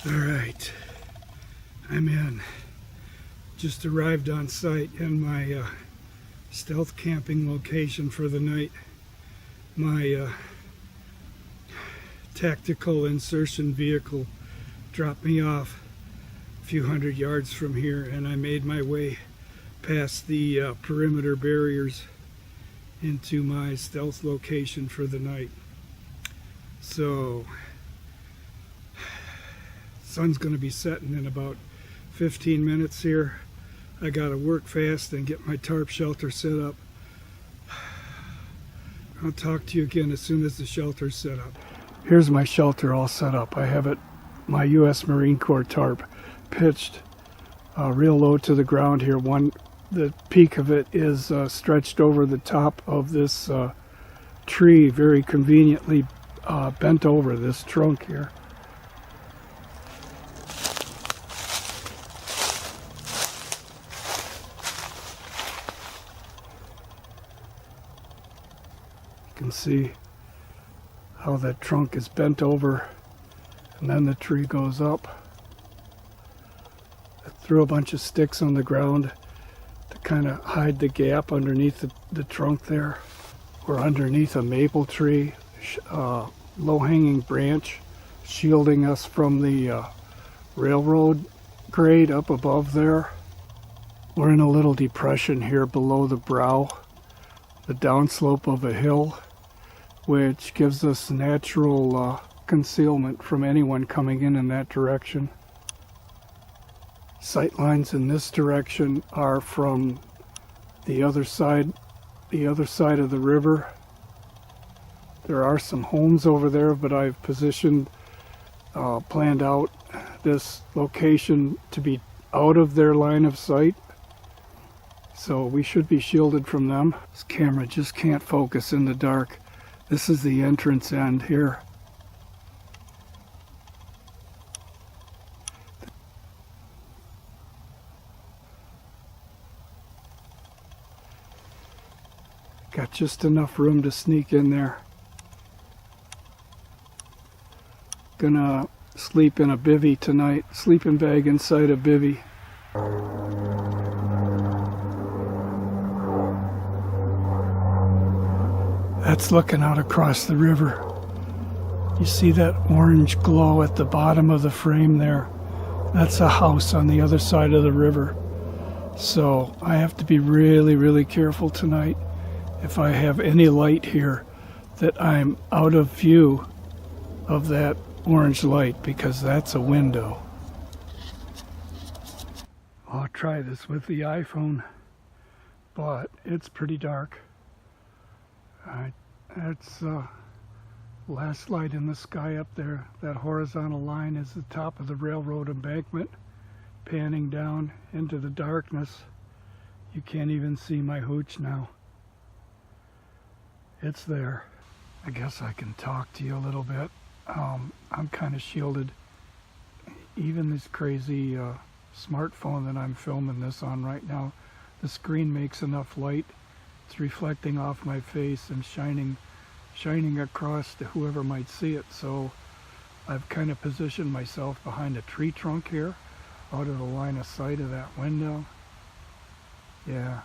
All right, I'm in. Just arrived on site in my stealth camping location for the night. My tactical insertion vehicle dropped me off a few hundred yards from here, and I made my way past the perimeter barriers into my stealth location for the night. So, sun's going to be setting in about 15 minutes here. I got to work fast and get my tarp shelter set up. I'll talk to you again as soon as the shelter's set up. Here's my shelter all set up. I have it, my U.S. Marine Corps tarp, pitched real low to the ground here. The peak of it is stretched over the top of this tree, very conveniently bent over this trunk here. You can see how that trunk is bent over, and then the tree goes up. I threw a bunch of sticks on the ground to kind of hide the gap underneath the trunk there. We're underneath a maple tree, low-hanging branch shielding us from the railroad grade up above there. We're in a little depression here below the brow, the downslope of a hill, which gives us natural concealment from anyone coming in that direction. Sight lines in this direction are from the other side of the river. There are some homes over there, but I've planned out this location to be out of their line of sight, so we should be shielded from them. This camera just can't focus in the dark. This is the entrance end here. Got just enough room to sneak in there. Gonna sleep in a bivvy tonight, sleeping bag inside a bivvy. That's looking out across the river. You see that orange glow at the bottom of the frame there? That's a house on the other side of the river. So I have to be really, really careful tonight. If I have any light here, that I'm out of view of that orange light, because that's a window. I'll try this with the iPhone, but it's pretty dark. That's last light in the sky up there. That horizontal line is the top of the railroad embankment, panning down into the darkness. You can't even see my hooch now. It's there. I guess I can talk to you a little bit. I'm kind of shielded. Even this crazy smartphone that I'm filming this on right now, the screen makes enough light. It's reflecting off my face and shining across to whoever might see it. So I've kind of positioned myself behind a tree trunk here, out of the line of sight of that window. Yeah.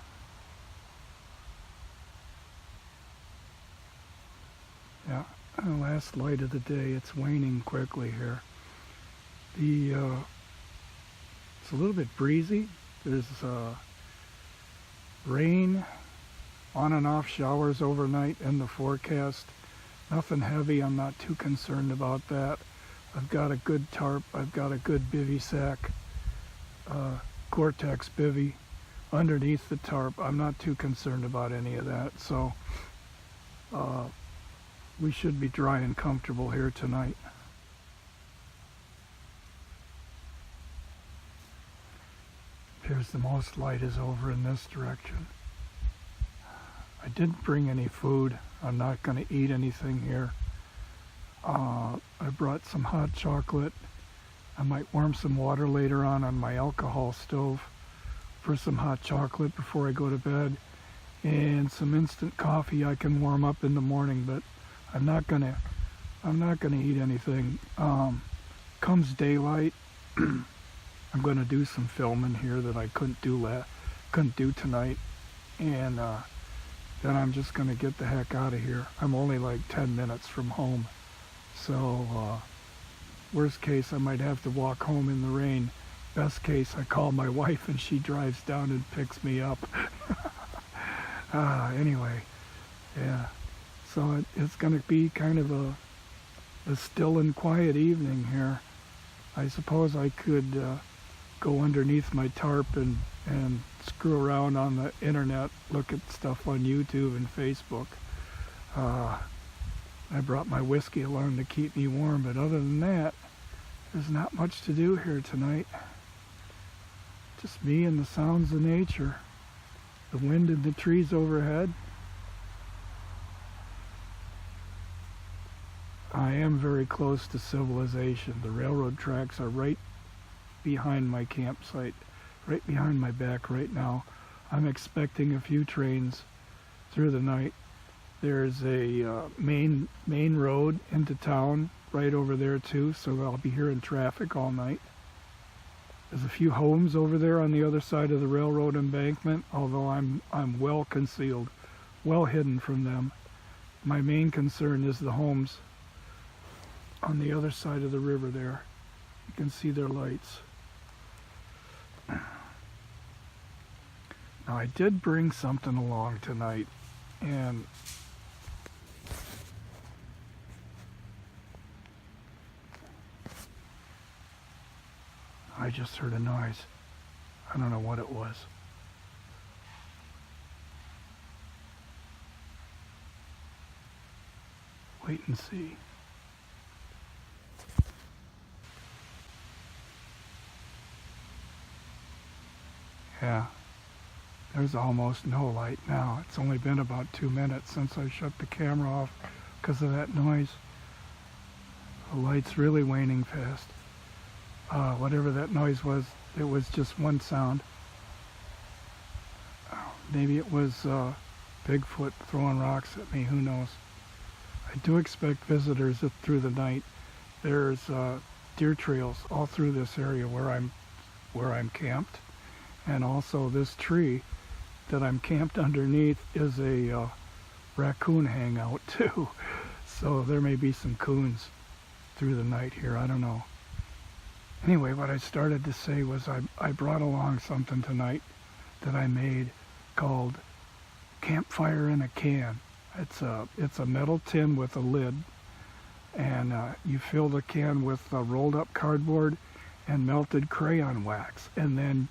Yeah, the last light of the day. It's waning quickly here. It's a little bit breezy. There's rain, on and off showers overnight in the forecast. Nothing heavy. I'm not too concerned about that. I've got a good tarp. I've got a good bivvy sack, Gore-Tex bivvy underneath the tarp. I'm not too concerned about any of that. So we should be dry and comfortable here tonight. Appears the most light is over in this direction. I didn't bring any food. I'm not going to eat anything here. I brought some hot chocolate. I might warm some water later on my alcohol stove for some hot chocolate before I go to bed, and some instant coffee I can warm up in the morning, but I'm not gonna eat anything. comes daylight, I'm going to do some filming here that I couldn't do tonight, and then I'm just going to get the heck out of here. I'm only like 10 minutes from home, so worst case I might have to walk home in the rain. Best case I call my wife and she drives down and picks me up. Anyway, yeah, so it's going to be kind of a still and quiet evening here. I suppose I could go underneath my tarp and screw around on the internet, look at stuff on YouTube and Facebook. I brought my whiskey along to keep me warm, but other than that, there's not much to do here tonight. Just me and the sounds of nature, the wind in the trees overhead. I am very close to civilization. The railroad tracks are right behind my campsite, right behind my back right now. I'm expecting a few trains through the night. There's a main road into town right over there too, so I'll be hearing traffic all night. There's a few homes over there on the other side of the railroad embankment, although I'm well concealed, well hidden from them. My main concern is the homes on the other side of the river there. You can see their lights. Now I did bring something along tonight, and I just heard a noise. I don't know what it was. Wait and see. Yeah, there's almost no light now. It's only been about 2 minutes since I shut the camera off because of that noise. The light's really waning fast. Whatever that noise was, it was just one sound. Maybe it was Bigfoot throwing rocks at me, who knows. I do expect visitors through the night. There's deer trails all through this area where I'm camped. And also this tree that I'm camped underneath is a raccoon hangout too. So there may be some coons through the night here, I don't know. Anyway, what I started to say was I brought along something tonight that I made called Campfire in a Can. It's a metal tin with a lid, and you fill the can with rolled up cardboard and melted crayon wax, and then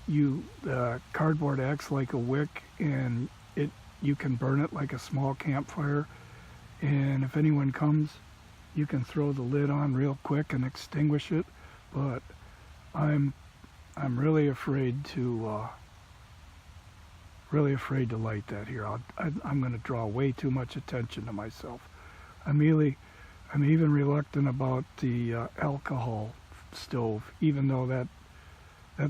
the cardboard acts like a wick, and you can burn it like a small campfire, and if anyone comes, you can throw the lid on real quick and extinguish it. But I'm really afraid to light that here. I'm going to draw way too much attention to myself. I'm even reluctant about the alcohol stove, even though that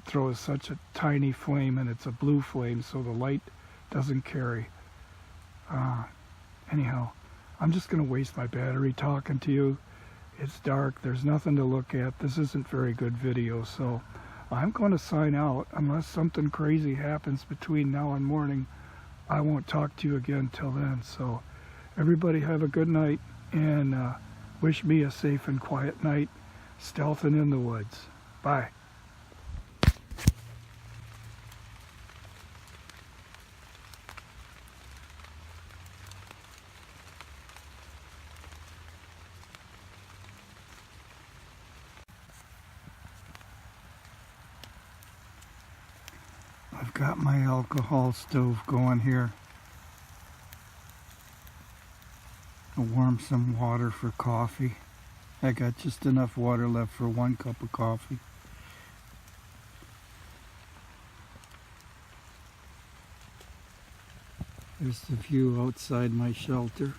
throws such a tiny flame, and it's a blue flame, so the light doesn't carry. Anyhow, I'm just going to waste my battery talking to you. It's dark. There's nothing to look at. This isn't very good video, so I'm going to sign out. Unless something crazy happens between now and morning, I won't talk to you again till then. So everybody have a good night, and wish me a safe and quiet night, stealthing in the woods. Bye. I've got my alcohol stove going here. I'll warm some water for coffee. I got just enough water left for 1 cup of coffee. There's the view outside my shelter.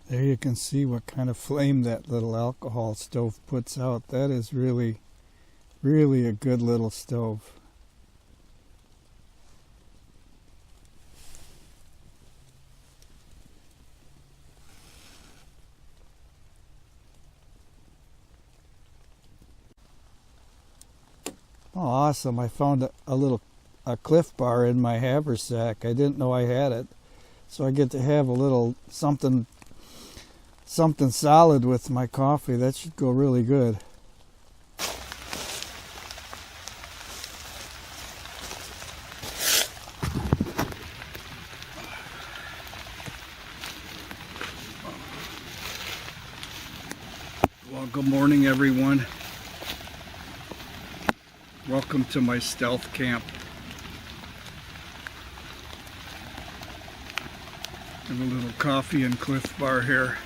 There you can see what kind of flame that little alcohol stove puts out. That is really, really a good little stove. Oh, awesome. I found a little Cliff Bar in my haversack. I didn't know I had it. So I get to have a little something solid with my coffee. That should go really good. Well, good morning, everyone. Welcome to my stealth camp. I have a little coffee and Cliff Bar here.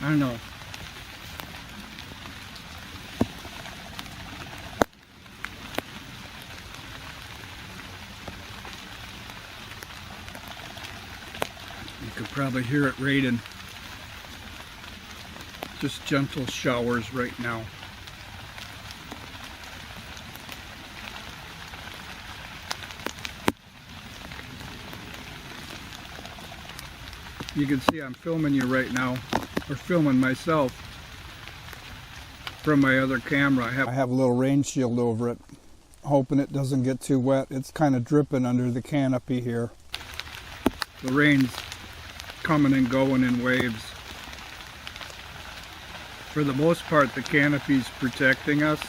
I don't know. You could probably hear it raining. Just gentle showers right now. You can see I'm filming you right now, or filming myself from my other camera. I have a little rain shield over it, hoping it doesn't get too wet. It's kind of dripping under the canopy here. The rain's coming and going in waves. For the most part, the canopy's protecting us.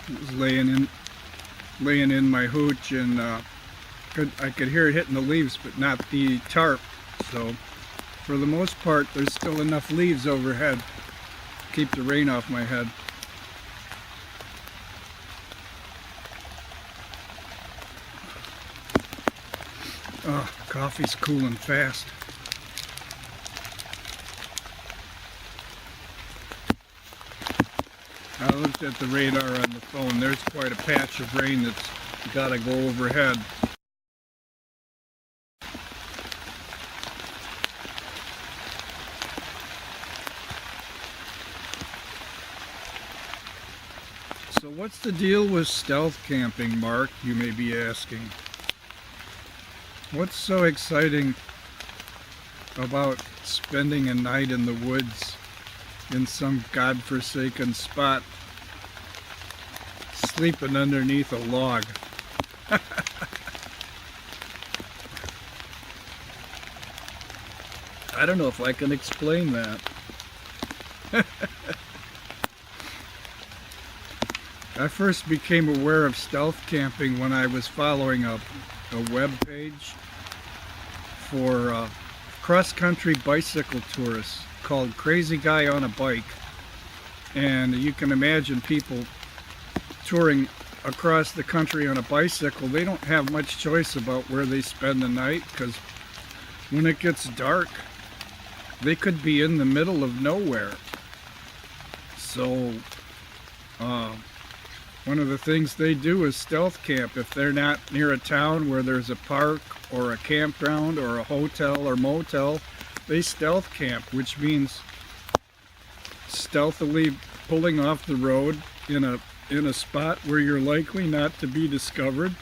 It was laying in my hooch, and I could hear it hitting the leaves, but not the tarp. So for the most part, there's still enough leaves overhead to keep the rain off my head. Oh, coffee's cooling fast. I looked at the radar on the phone. There's quite a patch of rain that's got to go overhead. So what's the deal with stealth camping, Mark, you may be asking? What's so exciting about spending a night in the woods in some godforsaken spot, sleeping underneath a log? I don't know if I can explain that. I first became aware of stealth camping when I was following a web page for cross-country bicycle tourists called Crazy Guy on a Bike. And you can imagine people touring across the country on a bicycle. They don't have much choice about where they spend the night, because when it gets dark, they could be in the middle of nowhere. So one of the things they do is stealth camp. If they're not near a town where there's a park or a campground or a hotel or motel, they stealth camp, which means stealthily pulling off the road in a spot where you're likely not to be discovered,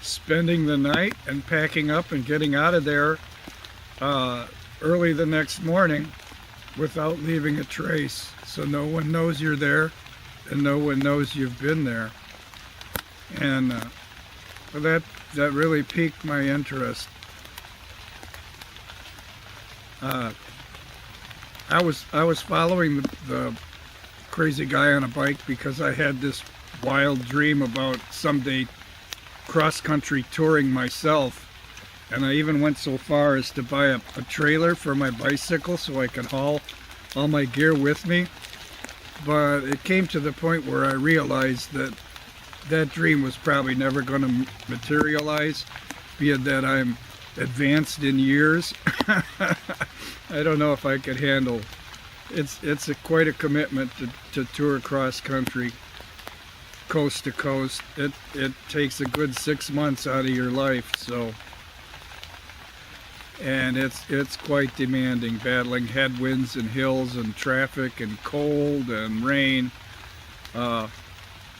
spending the night and packing up and getting out of there early the next morning without leaving a trace, so no one knows you're there and no one knows you've been there. And that really piqued my interest. I was following the Crazy Guy on a Bike because I had this wild dream about someday cross-country touring myself. And I even went so far as to buy a trailer for my bicycle so I could haul all my gear with me. But it came to the point where I realized that that dream was probably never going to materialize, being that I'm advanced in years. I don't know if I could handle. It's quite a commitment to tour cross country, coast to coast. It takes a good 6 months out of your life. So. And it's quite demanding, battling headwinds and hills and traffic and cold and rain. I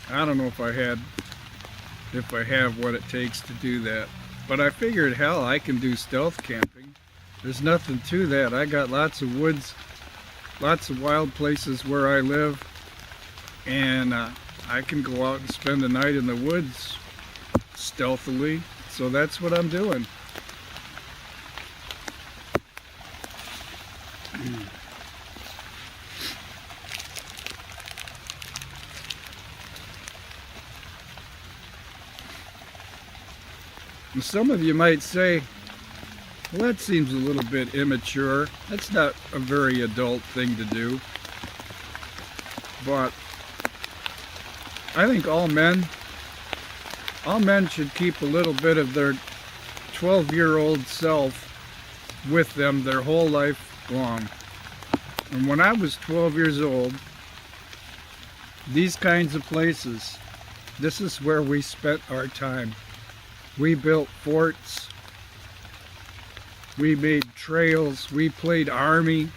don't know if I have what it takes to do that. But I figured, hell, I can do stealth camping. There's nothing to that. I got lots of woods, lots of wild places where I live, and I can go out and spend the night in the woods stealthily. So that's what I'm doing. And some of you might say, well, that seems a little bit immature. That's not a very adult thing to do. But I think all men should keep a little bit of their 12-year-old self with them their whole life long. And when I was 12 years old, these kinds of places, this is where we spent our time. We built forts, we made trails, we played army.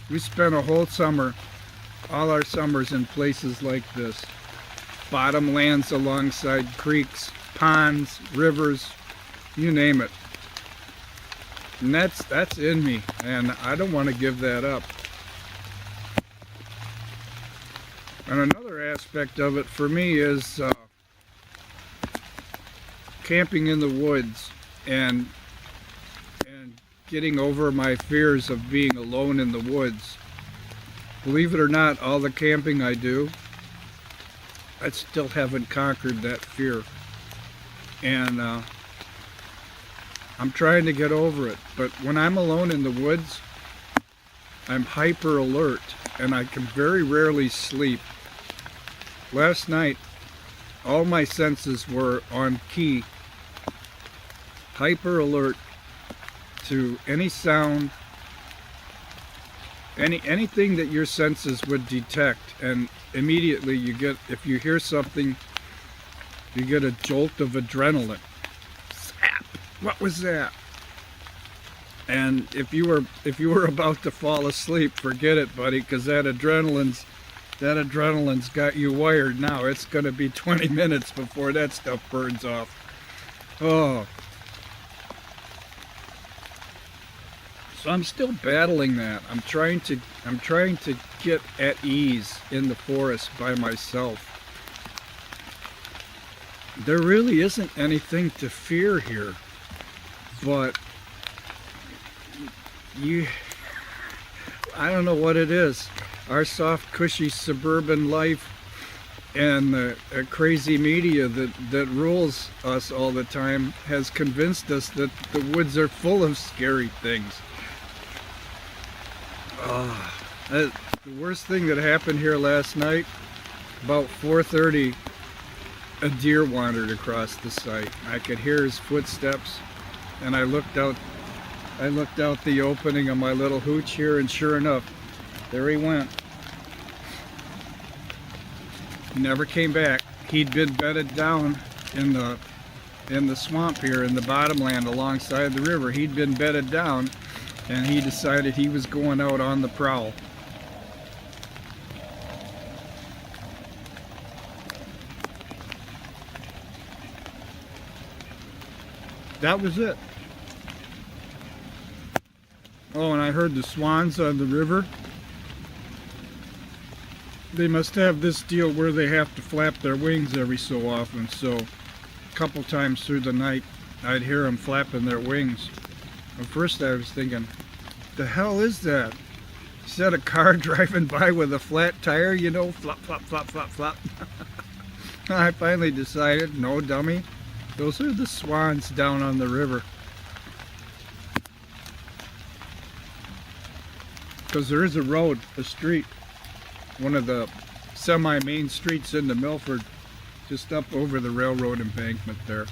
We spent a whole summer, all our summers in places like this. Bottomlands alongside creeks, ponds, rivers, you name it. And that's in me, and I don't want to give that up. And another aspect of it for me is camping in the woods and getting over my fears of being alone in the woods. Believe it or not, all the camping I do, I still haven't conquered that fear. And I'm trying to get over it. But when I'm alone in the woods, I'm hyper alert and I can very rarely sleep. Last night, all my senses were on key, hyper alert to any sound, anything that your senses would detect, and immediately you get, if you hear something, you get a jolt of adrenaline. Zap! What was that? And if you were about to fall asleep, forget it, buddy, because that adrenaline's got you wired now. It's going to be 20 minutes before that stuff burns off. Oh. So I'm still battling that. I'm trying to get at ease in the forest by myself. There really isn't anything to fear here, but I don't know what it is. Our soft, cushy suburban life and the crazy media that rules us all the time has convinced us that the woods are full of scary things. The worst thing that happened here last night, about 4:30, a deer wandered across the site. I could hear his footsteps, and I looked out the opening of my little hooch here, and sure enough, there he went. He never came back. He'd been bedded down in the swamp here in the bottomland alongside the river. He'd been bedded down, and he decided he was going out on the prowl. That was it. Oh, and I heard the swans on the river. They must have this deal where they have to flap their wings every so often, so a couple times through the night I'd hear them flapping their wings. At first I was thinking, the hell is that? Is that a car driving by with a flat tire, you know, flop, flop, flop, flop, flop? I finally decided, no, dummy, those are the swans down on the river. Because there is a road, a street, one of the semi-main streets into Milford, just up over the railroad embankment there.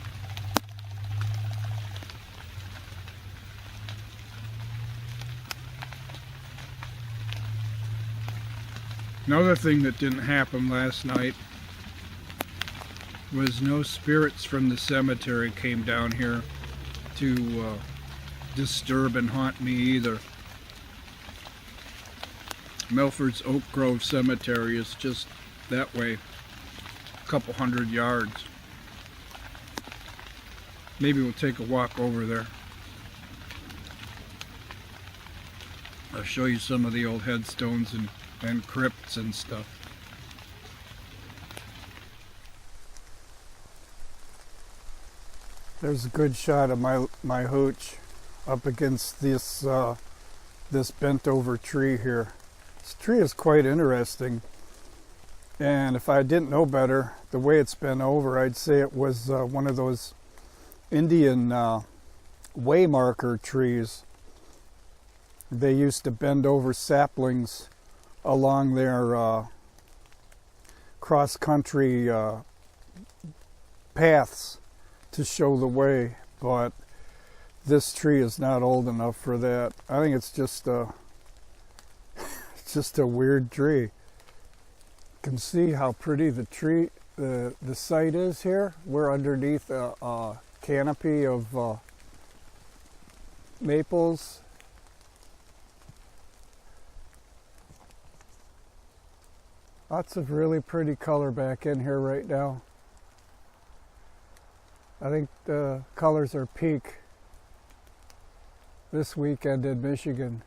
Another thing that didn't happen last night was no spirits from the cemetery came down here to disturb and haunt me either. Milford's Oak Grove Cemetery is just that way, a couple hundred yards. Maybe we'll take a walk over there. I'll show you some of the old headstones and crypts and stuff. There's a good shot of my hooch up against this this bent over tree here. This tree is quite interesting, and if I didn't know better, the way it's bent over, I'd say it was one of those Indian way marker trees. They used to bend over saplings along their cross-country paths to show the way, but this tree is not old enough for that. I think it's just a weird tree. You can see how pretty the tree, the site is here. We're underneath a canopy of maples. Lots of really pretty color back in here right now. I think the colors are peak this weekend in Michigan,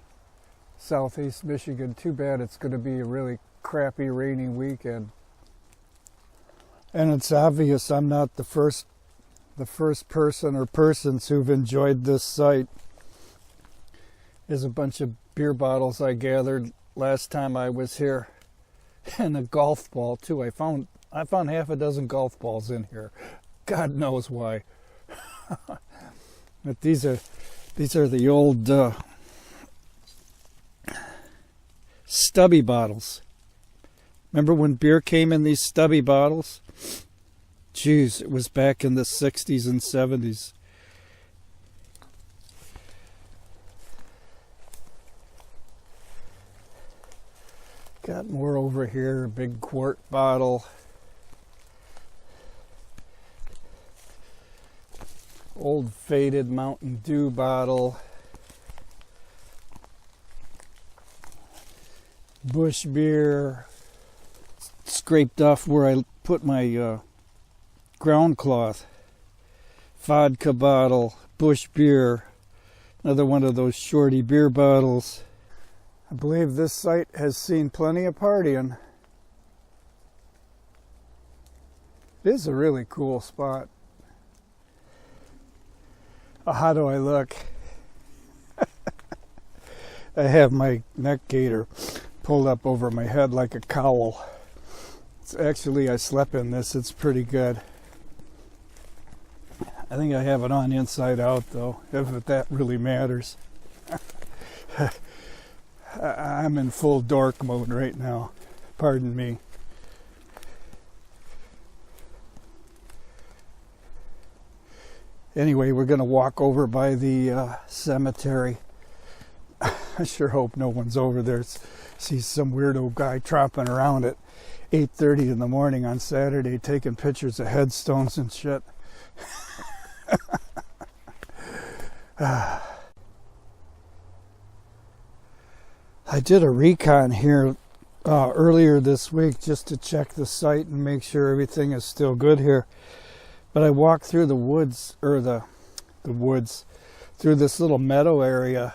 southeast Michigan. Too bad it's going to be a really crappy rainy weekend. And it's obvious I'm not the first person or persons who've enjoyed this site. There's a bunch of beer bottles I gathered last time I was here, and a golf ball too. I found half a dozen golf balls in here. God knows why. But these are the old stubby bottles. Remember when beer came in these stubby bottles? Jeez, it was back in the 60s and 70s. Got more over here, a big quart bottle. Old faded Mountain Dew bottle. Bush beer. Scraped off where I put my ground cloth. Vodka bottle. Bush beer. Another one of those shorty beer bottles. I believe this site has seen plenty of partying. It is a really cool spot. Oh, how do I look? I have my neck gaiter pulled up over my head like a cowl. It's actually, I slept in this. It's pretty good. I think I have it on inside out though, if that really matters. I'm in full dork mode right now. Pardon me. Anyway, we're going to walk over by the cemetery. I sure hope no one's over there. Sees some weirdo guy tromping around at 8:30 in the morning on Saturday taking pictures of headstones and shit. I did a recon here earlier this week just to check the site and make sure everything is still good here. But I walked through the woods, or the woods, through this little meadow area,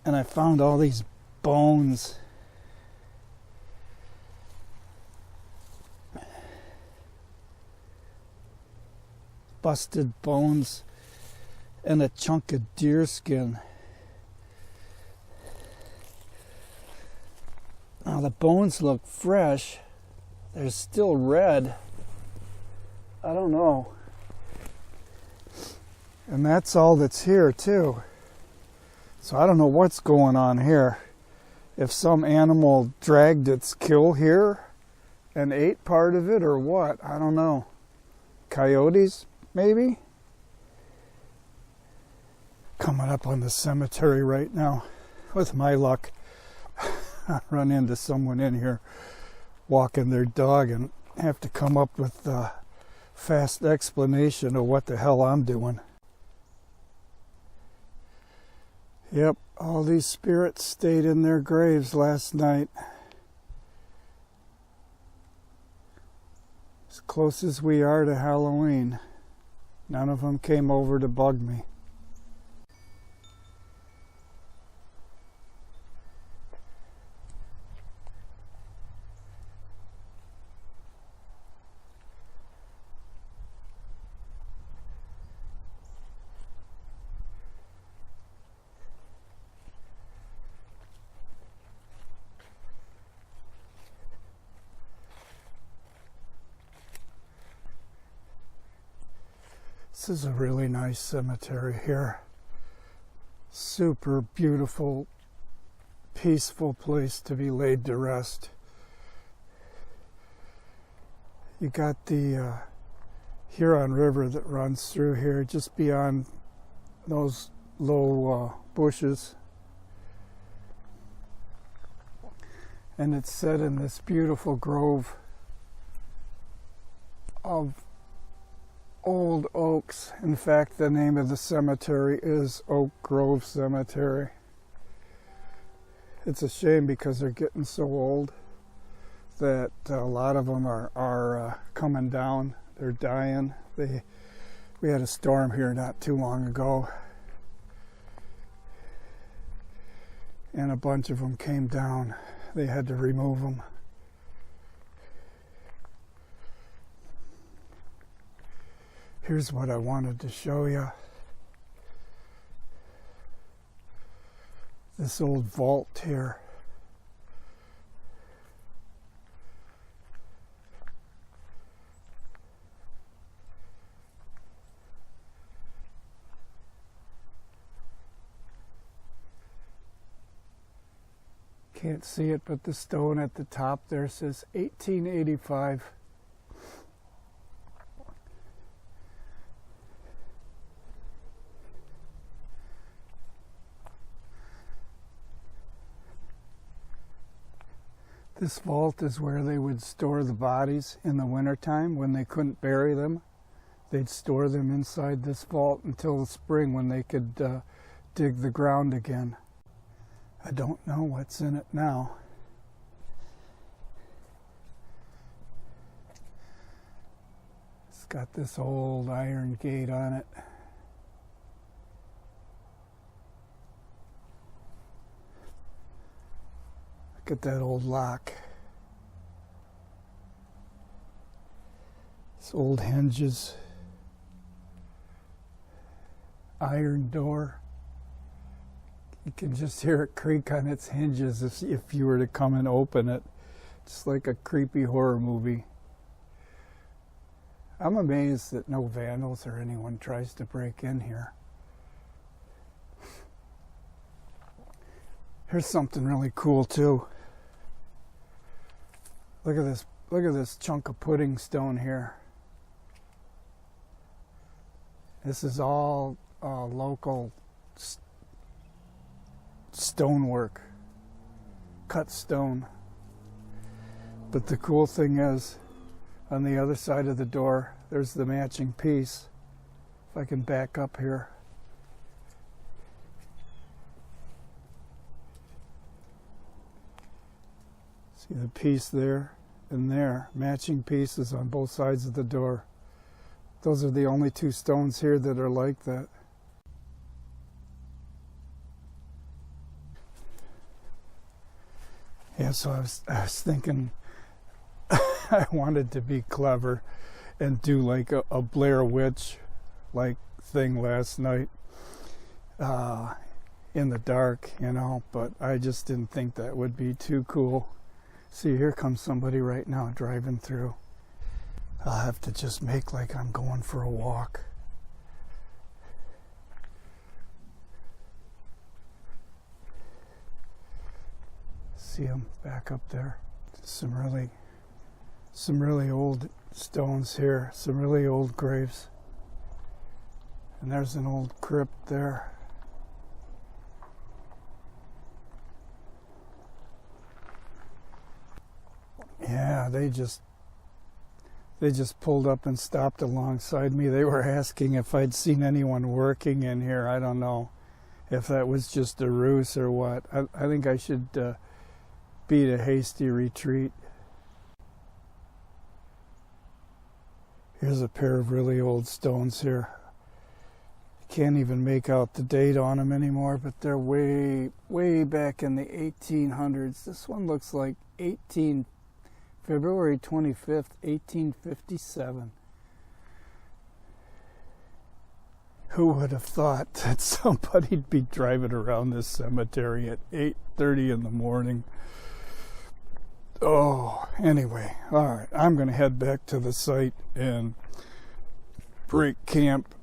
and I found all these bones. Busted bones and a chunk of deer skin. Now the bones look fresh. They're still red. I don't know. And that's all that's here too. So I don't know what's going on here. If some animal dragged its kill here and ate part of it or what, I don't know. Coyotes, maybe? Coming up on the cemetery right now. With my luck, I run into someone in here walking their dog and have to come up with a fast explanation of what the hell I'm doing. Yep, all these spirits stayed in their graves last night. As close as we are to Halloween, none of them came over to bug me. This is a really nice cemetery here. Super beautiful, peaceful place to be laid to rest. You got the Huron River that runs through here just beyond those low bushes. And it's set in this beautiful grove of old oaks. In fact, the name of the cemetery is Oak Grove Cemetery. It's a shame because they're getting so old that a lot of them are coming down. They're dying. We had a storm here not too long ago, and a bunch of them came down. They had to remove them. Here's what I wanted to show you. This old vault here. Can't see it, but the stone at the top there says 1885. This vault is where they would store the bodies in the wintertime when they couldn't bury them. They'd store them inside this vault until the spring when they could dig the ground again. I don't know what's in it now. It's got this old iron gate on it. Look at that old lock. It's old hinges. Iron door. You can just hear it creak on its hinges if you were to come and open it. Just like a creepy horror movie. I'm amazed that no vandals or anyone tries to break in here. Here's something really cool too. Look at this chunk of pudding stone here. This is all local stonework, cut stone. But the cool thing is, on the other side of the door, there's the matching piece. If I can back up here. See the piece there and there, matching pieces on both sides of the door. Those are the only two stones here that are like that. Yeah, so I was thinking I wanted to be clever and do like a Blair Witch like thing last night in the dark, you know, but I just didn't think that would be too cool. See, here comes somebody right now driving through. I'll have to just make like I'm going for a walk. See them back up there. Some really old stones here, some really old graves. And there's an old crypt there. Yeah, they just pulled up and stopped alongside me. They were asking if I'd seen anyone working in here. I don't know. if that was just a ruse or what. I think I should beat a hasty retreat. Here's a pair of really old stones here. I can't even make out the date on them anymore, but they're way back in the 1800s. This one looks like February 25th, 1857. Who would have thought that somebody'd be driving around this cemetery at 8:30 in the morning? Oh, anyway, all right, I'm going to head back to the site and break camp,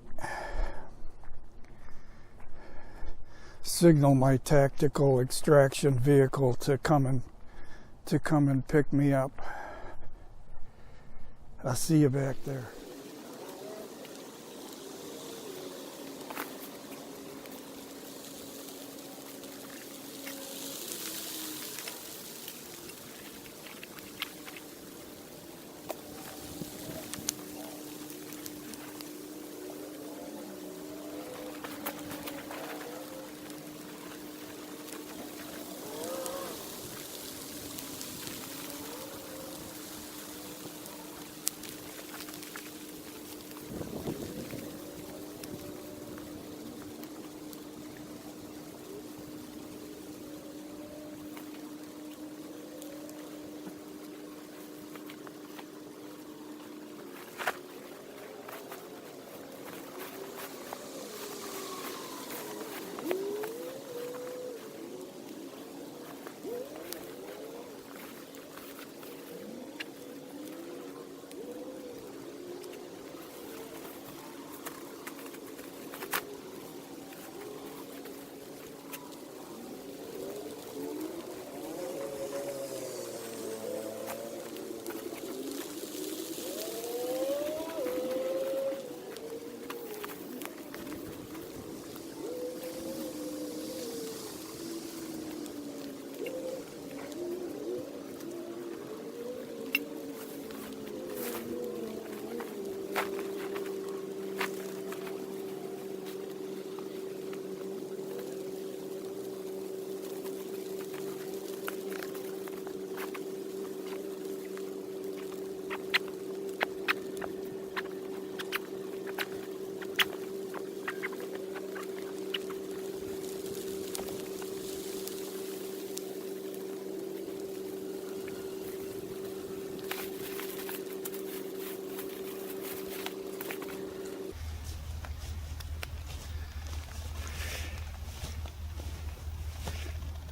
signal my tactical extraction vehicle to come and pick me up. I'll see you back there.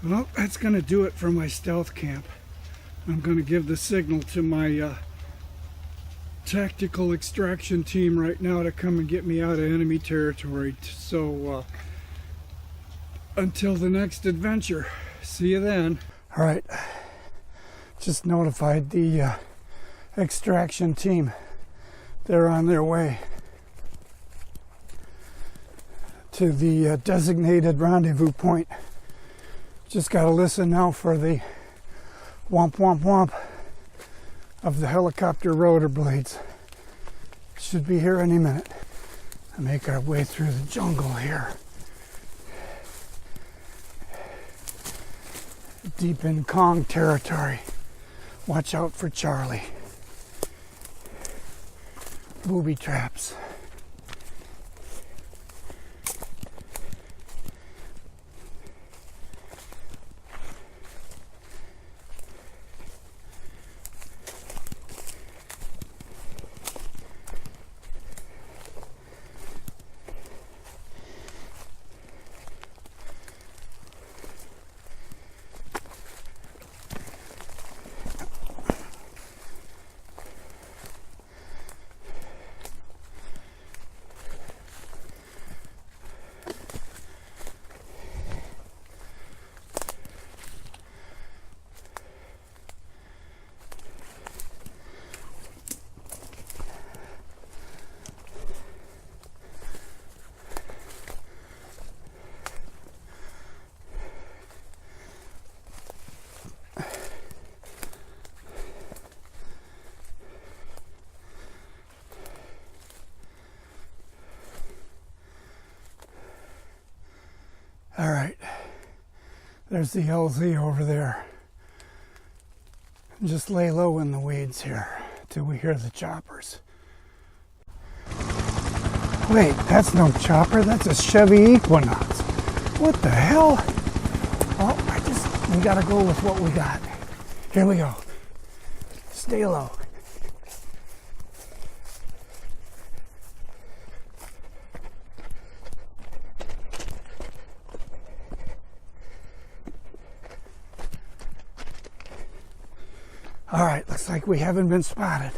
Well, that's going to do it for my stealth camp. I'm going to give the signal to my tactical extraction team right now to come and get me out of enemy territory. So until the next adventure, see you then. All right, just notified the extraction team. They're on their way to the designated rendezvous point. Just got to listen now for the womp womp womp of the helicopter rotor blades. Should be here any minute. I make our way through the jungle here. Deep in Kong territory. Watch out for Charlie. Booby traps. All right, there's the LZ over there. Just lay low in the weeds here till we hear the choppers. Wait, that's no chopper, that's a Chevy Equinox. What the hell? Oh, we gotta go with what we got. Here we go. Stay low. All right, looks like we haven't been spotted.